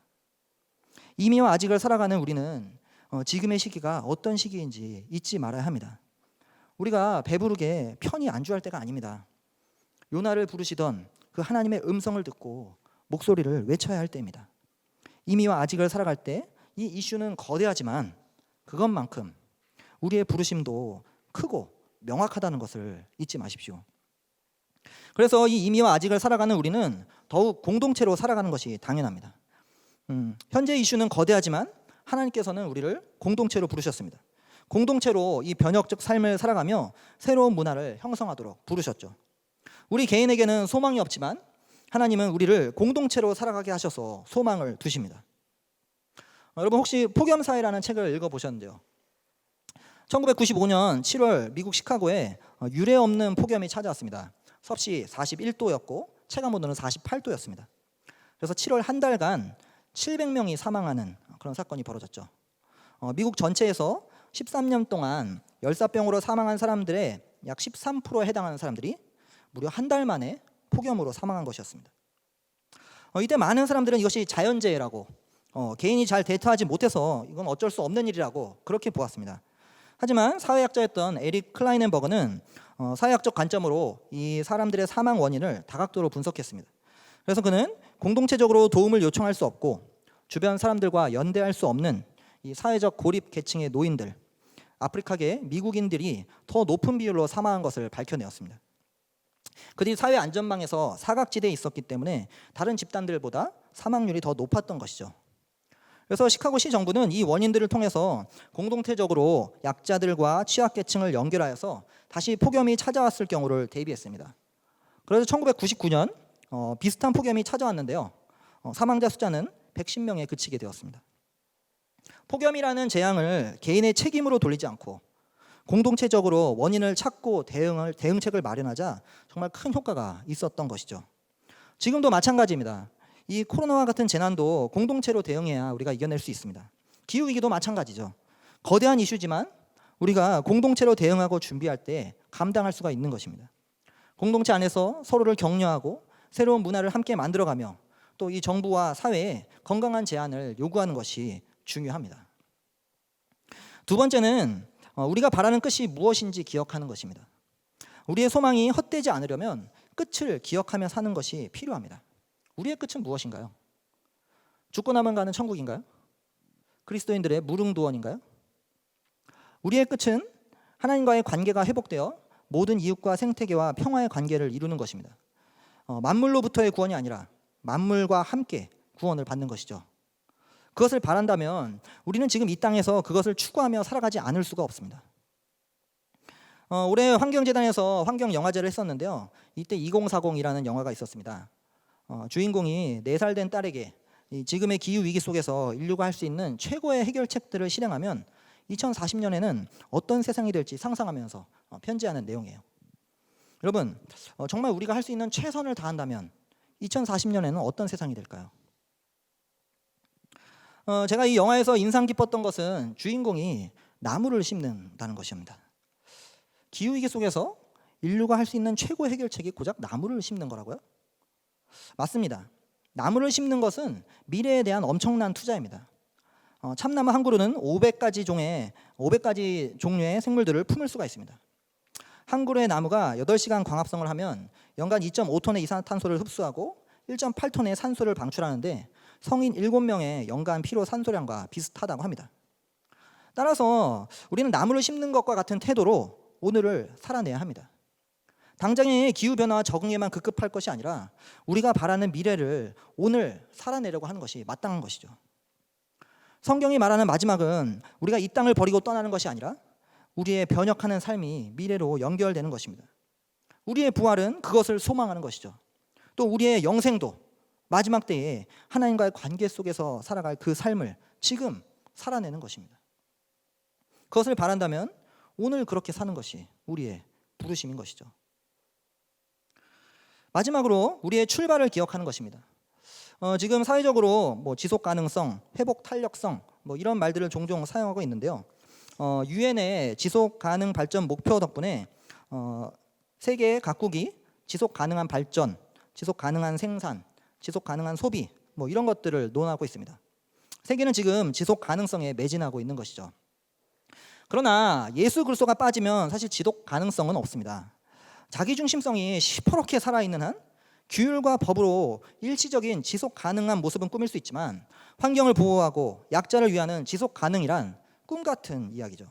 이미와 아직을 살아가는 우리는 지금의 시기가 어떤 시기인지 잊지 말아야 합니다. 우리가 배부르게 편히 안주할 때가 아닙니다. 요나를 부르시던 그 하나님의 음성을 듣고 목소리를 외쳐야 할 때입니다. 이미와 아직을 살아갈 때 이 이슈는 거대하지만 그것만큼 우리의 부르심도 크고 명확하다는 것을 잊지 마십시오. 그래서 이 이미와 아직을 살아가는 우리는 더욱 공동체로 살아가는 것이 당연합니다. 현재 이슈는 거대하지만 하나님께서는 우리를 공동체로 부르셨습니다. 공동체로 이 변혁적 삶을 살아가며 새로운 문화를 형성하도록 부르셨죠. 우리 개인에게는 소망이 없지만 하나님은 우리를 공동체로 살아가게 하셔서 소망을 두십니다. 여러분 혹시 폭염사회라는 책을 읽어보셨는데요. 1995년 7월 미국 시카고에 유례 없는 폭염이 찾아왔습니다. 섭씨 41도였고 체감온도는 48도였습니다. 그래서 7월 한 달간 700명이 사망하는 그런 사건이 벌어졌죠. 미국 전체에서 13년 동안 열사병으로 사망한 사람들의 약 13%에 해당하는 사람들이 무려 한 달 만에 폭염으로 사망한 것이었습니다. 이때 많은 사람들은 이것이 자연재해라고 개인이 잘 대처하지 못해서 이건 어쩔 수 없는 일이라고 그렇게 보았습니다. 하지만 사회학자였던 에릭 클라이넨버그는 사회학적 관점으로 이 사람들의 사망 원인을 다각도로 분석했습니다. 그래서 그는 공동체적으로 도움을 요청할 수 없고 주변 사람들과 연대할 수 없는 이 사회적 고립 계층의 노인들, 아프리카계 미국인들이 더 높은 비율로 사망한 것을 밝혀내었습니다. 그들이 사회 안전망에서 사각지대에 있었기 때문에 다른 집단들보다 사망률이 더 높았던 것이죠. 그래서 시카고시 정부는 이 원인들을 통해서 공동체적으로 약자들과 취약계층을 연결하여서 다시 폭염이 찾아왔을 경우를 대비했습니다. 그래서 1999년 비슷한 폭염이 찾아왔는데요. 사망자 숫자는 110명에 그치게 되었습니다. 폭염이라는 재앙을 개인의 책임으로 돌리지 않고 공동체적으로 원인을 찾고 대응책을 마련하자 정말 큰 효과가 있었던 것이죠. 지금도 마찬가지입니다. 이 코로나와 같은 재난도 공동체로 대응해야 우리가 이겨낼 수 있습니다. 기후위기도 마찬가지죠. 거대한 이슈지만 우리가 공동체로 대응하고 준비할 때 감당할 수가 있는 것입니다. 공동체 안에서 서로를 격려하고 새로운 문화를 함께 만들어가며 또 이 정부와 사회에 건강한 제안을 요구하는 것이 중요합니다. 두 번째는 우리가 바라는 끝이 무엇인지 기억하는 것입니다. 우리의 소망이 헛되지 않으려면 끝을 기억하며 사는 것이 필요합니다. 우리의 끝은 무엇인가요? 죽고 나면 가는 천국인가요? 그리스도인들의 무릉도원인가요? 우리의 끝은 하나님과의 관계가 회복되어 모든 이웃과 생태계와 평화의 관계를 이루는 것입니다. 만물로부터의 구원이 아니라 만물과 함께 구원을 받는 것이죠. 그것을 바란다면 우리는 지금 이 땅에서 그것을 추구하며 살아가지 않을 수가 없습니다. 올해 환경재단에서 환경영화제를 했었는데요. 이때 2040이라는 영화가 있었습니다. 주인공이 4살 된 딸에게 지금의 기후위기 속에서 인류가 할 수 있는 최고의 해결책들을 실행하면 2040년에는 어떤 세상이 될지 상상하면서 편지하는 내용이에요. 여러분, 정말 우리가 할 수 있는 최선을 다한다면 2040년에는 어떤 세상이 될까요? 제가 이 영화에서 인상 깊었던 것은 주인공이 나무를 심는다는 것입니다. 기후위기 속에서 인류가 할 수 있는 최고의 해결책이 고작 나무를 심는 거라고요? 맞습니다. 나무를 심는 것은 미래에 대한 엄청난 투자입니다. 참나무 한 그루는 500가지 종류의 생물들을 품을 수가 있습니다. 한 그루의 나무가 8시간 광합성을 하면 연간 2.5톤의 이산화탄소를 흡수하고 1.8톤의 산소를 방출하는데 성인 7명의 연간 피로 산소량과 비슷하다고 합니다. 따라서 우리는 나무를 심는 것과 같은 태도로 오늘을 살아내야 합니다. 당장의 기후변화와 적응에만 급급할 것이 아니라 우리가 바라는 미래를 오늘 살아내려고 하는 것이 마땅한 것이죠. 성경이 말하는 마지막은 우리가 이 땅을 버리고 떠나는 것이 아니라 우리의 변혁하는 삶이 미래로 연결되는 것입니다. 우리의 부활은 그것을 소망하는 것이죠. 또 우리의 영생도 마지막 때에 하나님과의 관계 속에서 살아갈 그 삶을 지금 살아내는 것입니다. 그것을 바란다면 오늘 그렇게 사는 것이 우리의 부르심인 것이죠. 마지막으로 우리의 출발을 기억하는 것입니다. 지금 사회적으로 지속 가능성, 회복 탄력성 이런 말들을 종종 사용하고 있는데요. 유엔의 지속 가능 발전 목표 덕분에 세계 각국이 지속 가능한 발전, 지속 가능한 생산, 지속 가능한 소비 이런 것들을 논하고 있습니다. 세계는 지금 지속 가능성에 매진하고 있는 것이죠. 그러나 예수 그리스도가 빠지면 사실 지속 가능성은 없습니다. 자기중심성이 시퍼렇게 살아있는 한 규율과 법으로 일시적인 지속 가능한 모습은 꾸밀 수 있지만 환경을 보호하고 약자를 위하는 지속 가능이란 꿈 같은 이야기죠.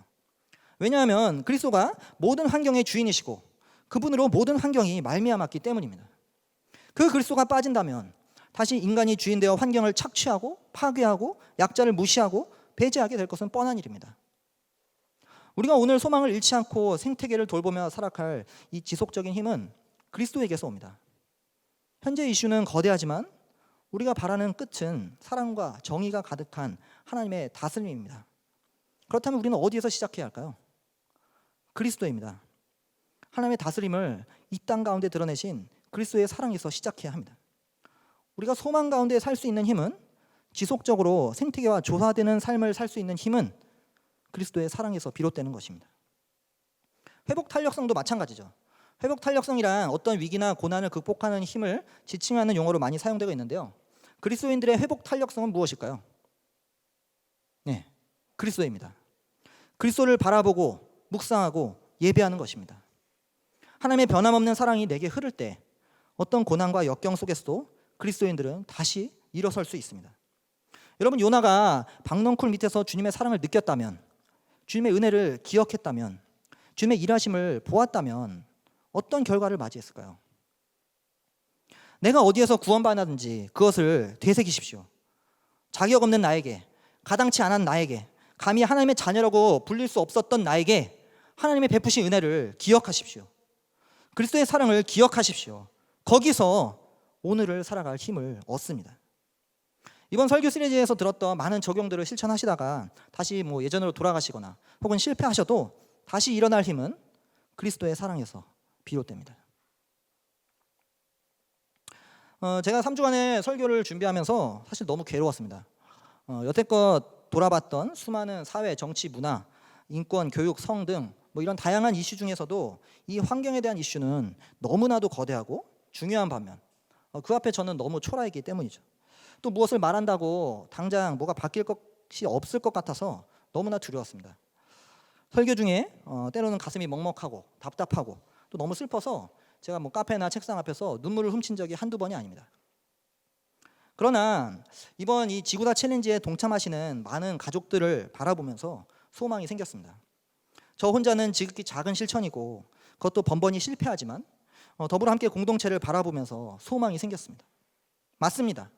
왜냐하면 그리스도가 모든 환경의 주인이시고 그분으로 모든 환경이 말미암았기 때문입니다. 그 그리스도가 빠진다면 다시 인간이 주인되어 환경을 착취하고 파괴하고 약자를 무시하고 배제하게 될 것은 뻔한 일입니다. 우리가 오늘 소망을 잃지 않고 생태계를 돌보며 살아갈 이 지속적인 힘은 그리스도에게서 옵니다. 현재 이슈는 거대하지만 우리가 바라는 끝은 사랑과 정의가 가득한 하나님의 다스림입니다. 그렇다면 우리는 어디에서 시작해야 할까요? 그리스도입니다. 하나님의 다스림을 이 땅 가운데 드러내신 그리스도의 사랑에서 시작해야 합니다. 우리가 소망 가운데 살 수 있는 힘은 지속적으로 생태계와 조화되는 삶을 살 수 있는 힘은 그리스도의 사랑에서 비롯되는 것입니다. 회복 탄력성도 마찬가지죠. 회복 탄력성이란 어떤 위기나 고난을 극복하는 힘을 지칭하는 용어로 많이 사용되고 있는데요. 그리스도인들의 회복 탄력성은 무엇일까요? 네, 그리스도입니다. 그리스도를 바라보고 묵상하고 예배하는 것입니다. 하나님의 변함없는 사랑이 내게 흐를 때 어떤 고난과 역경 속에서도 그리스도인들은 다시 일어설 수 있습니다. 여러분, 요나가 박넝쿨 밑에서 주님의 사랑을 느꼈다면, 주님의 은혜를 기억했다면, 주님의 일하심을 보았다면 어떤 결과를 맞이했을까요? 내가 어디에서 구원받았는지 그것을 되새기십시오. 자격 없는 나에게, 가당치 않은 나에게, 감히 하나님의 자녀라고 불릴 수 없었던 나에게 하나님의 베푸신 은혜를 기억하십시오. 그리스도의 사랑을 기억하십시오. 거기서 오늘을 살아갈 힘을 얻습니다. 이번 설교 시리즈에서 들었던 많은 적용들을 실천하시다가 다시 예전으로 돌아가시거나 혹은 실패하셔도 다시 일어날 힘은 그리스도의 사랑에서 비롯됩니다. 제가 3주간의 설교를 준비하면서 사실 너무 괴로웠습니다. 여태껏 돌아봤던 수많은 사회, 정치, 문화, 인권, 교육, 성 등 이런 다양한 이슈 중에서도 이 환경에 대한 이슈는 너무나도 거대하고 중요한 반면 그 앞에 저는 너무 초라했기 때문이죠. 또 무엇을 말한다고 당장 뭐가 바뀔 것이 없을 것 같아서 너무나 두려웠습니다. 설교 중에 때로는 가슴이 먹먹하고 답답하고 또 너무 슬퍼서 제가 카페나 책상 앞에서 눈물을 훔친 적이 한두 번이 아닙니다. 그러나 이번 이 지구다 챌린지에 동참하시는 많은 가족들을 바라보면서 소망이 생겼습니다. 저 혼자는 지극히 작은 실천이고 그것도 번번이 실패하지만 더불어 함께 공동체를 바라보면서 소망이 생겼습니다. 맞습니다.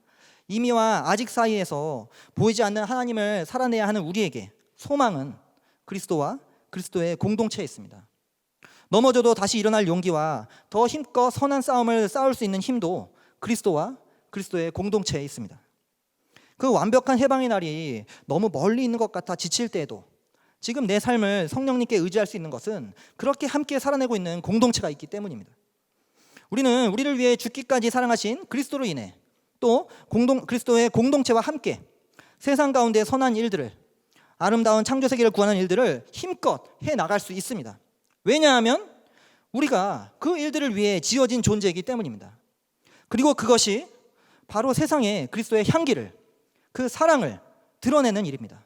이미와 아직 사이에서 보이지 않는 하나님을 살아내야 하는 우리에게 소망은 그리스도와 그리스도의 공동체에 있습니다. 넘어져도 다시 일어날 용기와 더 힘껏 선한 싸움을 싸울 수 있는 힘도 그리스도와 그리스도의 공동체에 있습니다. 그 완벽한 해방의 날이 너무 멀리 있는 것 같아 지칠 때에도 지금 내 삶을 성령님께 의지할 수 있는 것은 그렇게 함께 살아내고 있는 공동체가 있기 때문입니다. 우리는 우리를 위해 죽기까지 사랑하신 그리스도로 인해 또 그리스도의 공동체와 함께 세상 가운데 선한 일들을, 아름다운 창조 세계를 구하는 일들을 힘껏 해나갈 수 있습니다. 왜냐하면 우리가 그 일들을 위해 지어진 존재이기 때문입니다. 그리고 그것이 바로 세상에 그리스도의 향기를, 그 사랑을 드러내는 일입니다.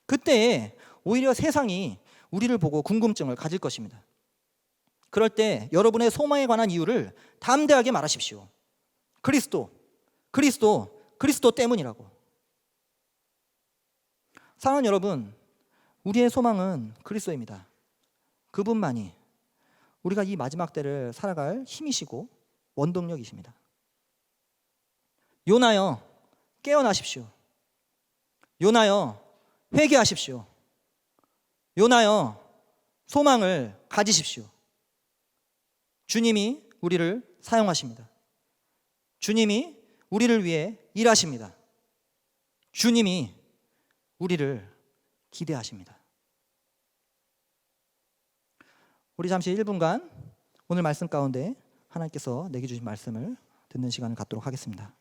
그때 오히려 세상이 우리를 보고 궁금증을 가질 것입니다. 그럴 때 여러분의 소망에 관한 이유를 담대하게 말하십시오. 그리스도 때문이라고. 사랑하는 여러분, 우리의 소망은 그리스도입니다. 그분만이 우리가 이 마지막 때를 살아갈 힘이시고 원동력이십니다. 요나여, 깨어나십시오. 요나여, 회개하십시오. 요나여, 소망을 가지십시오. 주님이 우리를 사용하십니다. 주님이 우리를 위해 일하십니다. 주님이 우리를 기대하십니다. 우리 잠시 1분간 오늘 말씀 가운데 하나님께서 내게 주신 말씀을 듣는 시간을 갖도록 하겠습니다.